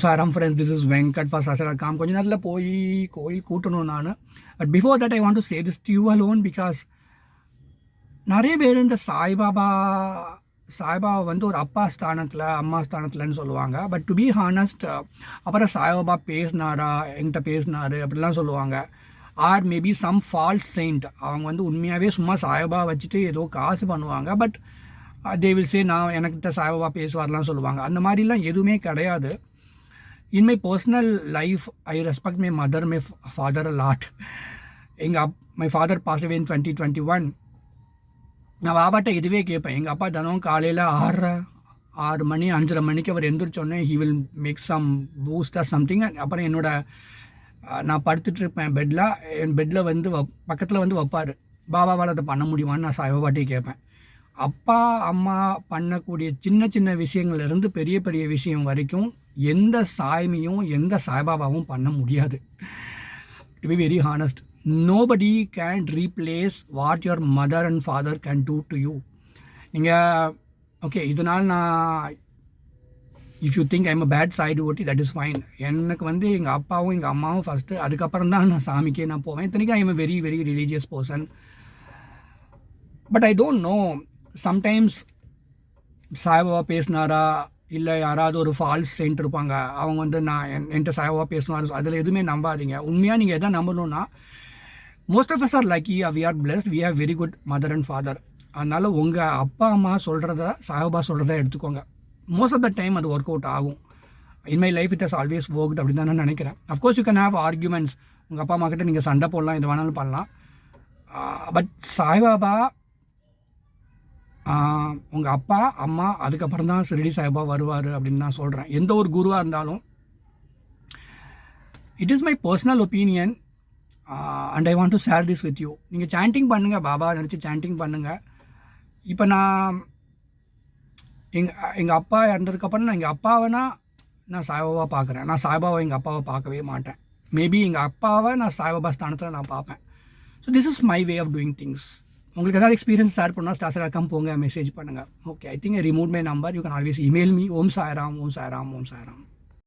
சாரம் friends, this is Venkat for சாஸ்திரா.com. கொஞ்ச நேரத்தில் போய் கோயில் கூட்டணும் நான். But before that I want to say this to you alone, because நிறைய பேர் இந்த சாய்பாபா வந்து ஒரு அப்பா ஸ்தானத்தில் அம்மா ஸ்தானத்தில்னு சொல்லுவாங்க. பட் டு பி ஹானஸ்ட், அப்புறம் சாய்பாபா பேசினாரா, என்கிட்ட பேசினாரு அப்படிலாம் சொல்லுவாங்க. Or maybe some false saint, அவங்க வந்து உண்மையாகவே சும்மா சாய்பாபா வச்சுட்டு ஏதோ காசு பண்ணுவாங்க. பட் தே வில் சே நான் எனக்கிட்ட சாய்பாபா பேசுவார்லாம் சொல்லுவாங்க. அந்த மாதிரிலாம் எதுவுமே கிடையாது. In my personal life I respect my mother, my father a lot. My father pass away in 2021. நான் பாபாட்ட இதுவே கேட்பேன். எங்கள் அப்பா தினம் காலையில் 6 மணி 5:30 மணிக்கு அவர் எந்திரிச்சோடனே he will make some Boost or something. அப்புறம் நான் படுத்துட்ருப்பேன் பெட்டில். என் பெட்டில் வந்து பக்கத்தில் வந்து வைப்பார். பாபாவால் அதை பண்ண முடியுமான்னு நான் சாய்பாபாட்டே கேட்பேன். அப்பா அம்மா பண்ணக்கூடிய சின்ன சின்ன விஷயங்கள்லேருந்து பெரிய பெரிய விஷயம் வரைக்கும் எந்த சாய்மையும் எந்த சாய்பாபாவும் பண்ண முடியாது. To be very honest, nobody can replace what your mother and father can do to you. நீங்கள் ஓகே, இதனால் நான் if you think I'm a bad side ஓட்டி, தட் இஸ் ஃபைன். எனக்கு வந்து எங்கள் அப்பாவும் எங்கள் அம்மாவும் ஃபஸ்ட்டு, அதுக்கப்புறம் தான் நான் சாமிக்கே நான் போவேன். இத்தனைக்கும் I am a very very religious person. But I don't know, sometimes Saibaba பேசினாரா, இல்லை யாராவது ஒரு ஃபால்ஸ் சென்ட் இருப்பாங்க, அவங்க வந்து நான் என்கிட்ட சாய்பாபா பேசினாரு, அதில் எதுவுமே நம்பாதீங்க. உண்மையாக நீங்கள் எதை நம்பணுன்னா, most of us are lucky, we are blessed, we have very good mother and father. அதனால் உங்கள் அப்பா அம்மா சொல்கிறத சாய்பாபா சொல்கிறத எடுத்துக்கோங்க. மோஸ்ட் ஆஃப் த டைம் அது ஒர்க் அவுட் ஆகும். In my life it has always worked அப்படின்னு தான் நான் நினைக்கிறேன். Of course you can have arguments. உங்கள் அப்பா அம்மா கிட்ட நீங்கள் சண்டை போடலாம், எது வேணாலும் பண்ணலாம். பட் சாய்பாபா உங்கள் அப்பா அம்மா, அதுக்கப்புறம் தான் ஷிரடி சாய்பாபா வருவார் அப்படின்னு நான் சொல்கிறேன். எந்த ஒரு குருவாக இருந்தாலும். It is my personal opinion and I want to share this with you. நீங்கள் சாண்டிங் பண்ணுங்கள், பாபா நினச்சி சாண்டிங் பண்ணுங்கள். இப்போ நான் எங்கள் அப்பா இறந்ததுக்கப்புறம் நான் எங்கள் அப்பாவைனா நான் சாய்பாபா பார்க்குறேன். நான் சாய்பாபா எங்கள் அப்பாவை பார்க்கவே மாட்டேன். மேபி எங்கள் அப்பாவை நான் சாய்பாபா ஸ்தானத்தில் நான் பார்ப்பேன். So this is my way of doing things. உங்களுக்கு ஏதாவது எக்ஸ்பீரியன்ஸ் ஷேர் பண்ணால் சாஸ்திரா.com போங்க, மெசேஜ் பண்ணுங்கள். Okay, I think I remove my number. You can always email me. Om Sairam, Om Sairam, Om Sairam.